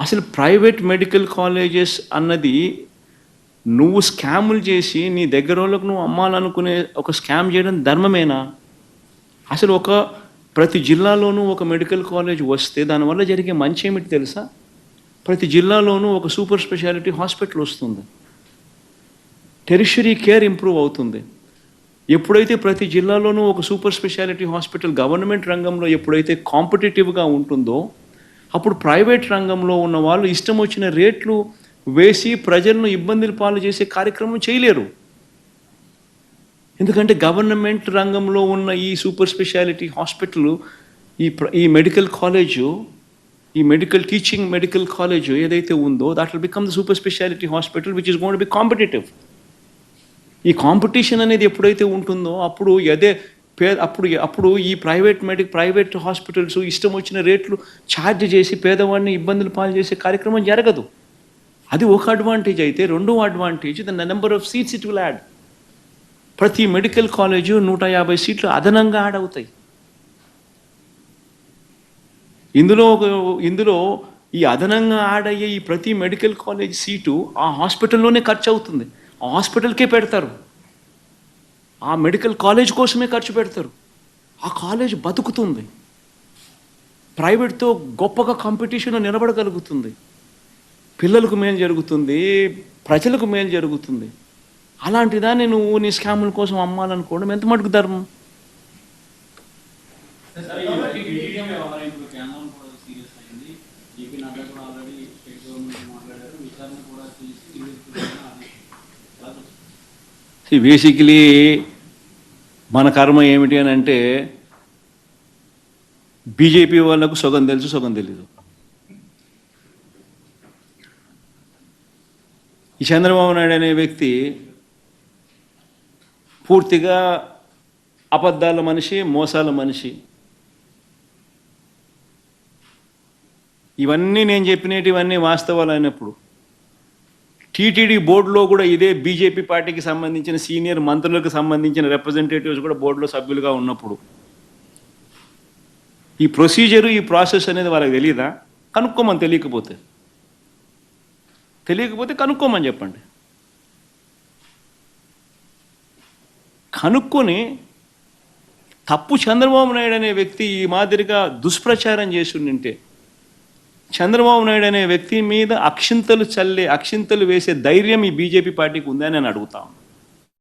అసలు private medical colleges అన్నది నువ్వు స్కాములు చేసి నీ దగ్గరోళ్ళకు నువ్వు అమ్మాలనుకునే ఒక స్కామ్ చేయడం ధర్మమేనా? అసలు ప్రతి జిల్లాలోనూ ఒక మెడికల్ కాలేజ్ వస్తే దానివల్ల జరిగే మంచి ఏమిటి తెలుసా? ప్రతి జిల్లాలోనూ ఒక సూపర్ స్పెషాలిటీ హాస్పిటల్ వస్తుంది. టెరిషరీ కేర్ ఇంప్రూవ్ అవుతుంది. ఎప్పుడైతే ప్రతి జిల్లాలోనూ ఒక సూపర్ స్పెషాలిటీ హాస్పిటల్ గవర్నమెంట్ రంగంలో ఎప్పుడైతే కాంపిటేటివ్గా ఉంటుందో, అప్పుడు ప్రైవేట్ రంగంలో ఉన్న వాళ్ళు ఇష్టం వచ్చిన రేట్లు వేసి ప్రజలను ఇబ్బందులు పాలు చేసే కార్యక్రమం చేయలేరు. ఎందుకంటే గవర్నమెంట్ రంగంలో ఉన్న ఈ సూపర్ స్పెషాలిటీ హాస్పిటల్, ఈ మెడికల్ కాలేజు, ఈ మెడికల్ కాలేజ్ ఏదైతే ఉందో that will become the super speciality hospital which is going to be competitive. ఈ కాంపిటీషన్ అనేది ఎప్పుడైతే ఉంటుందో అప్పుడు అప్పుడు ఈ ప్రైవేట్ హాస్పిటల్స్ ఇష్టం వచ్చిన రేట్లు ఛార్జ్ చేసి పేదవాడిని ఇబ్బందులు పాలు చేసే కార్యక్రమం జరగదు. అది ఒక అడ్వాంటేజ్ అయితే, రెండో advantage the number of seats it will add. ప్రతి మెడికల్ కాలేజు 150 సీట్లు అదనంగా యాడ్ అవుతాయి. ఇందులో ఈ అదనంగా యాడ్ అయ్యే ఈ ప్రతి మెడికల్ కాలేజ్ సీటు ఆ హాస్పిటల్లోనే ఖర్చు అవుతుంది. ఆ హాస్పిటల్కే పెడతారు. ఆ మెడికల్ కాలేజ్ కోసమే ఖర్చు పెడతారు. ఆ కాలేజ్ బతుకుతుంది. ప్రైవేట్తో గొప్పగా కాంపిటీషన్లో నిలబడగలుగుతుంది. పిల్లలకు మేలు జరుగుతుంది, ప్రజలకు మేలు జరుగుతుంది. అలాంటి దాన్ని నువ్వు నీ స్కాముల కోసం అమ్మాలనుకోవడం ఎంత మటుకు ధర్మం? బేసికలీ మన కర్మ ఏమిటి అని అంటే, బీజేపీ వాళ్ళకు సగం తెలుసు, సగం తెలీదు. ఈ చంద్రబాబు నాయుడు అనే వ్యక్తి పూర్తిగా అబద్ధాల మనిషి, మోసాల మనిషి. ఇవన్నీ నేను చెప్పినటివన్నీ వాస్తవాలు అయినప్పుడు టీటీడీ బోర్డులో కూడా ఇదే బీజేపీ పార్టీకి సంబంధించిన సీనియర్ మంత్రులకు సంబంధించిన రిప్రజెంటేటివ్స్ కూడా బోర్డులో సభ్యులుగా ఉన్నప్పుడు ఈ ప్రొసీజరు, ఈ ప్రాసెస్ అనేది వాళ్ళకి తెలియదా? కనుక్కోమని. తెలియకపోతే కనుక్కోమని చెప్పండి. కనుక్కొని తప్పు చంద్రబాబు నాయుడు అనే వ్యక్తి ఈ మాదిరిగా దుష్ప్రచారం చేసి ఉంటే, చంద్రబాబు నాయుడు అనే వ్యక్తి మీద అక్షింతలు వేసే ధైర్యం ఈ బీజేపీ పార్టీకి ఉందని నేను అడుగుతాను.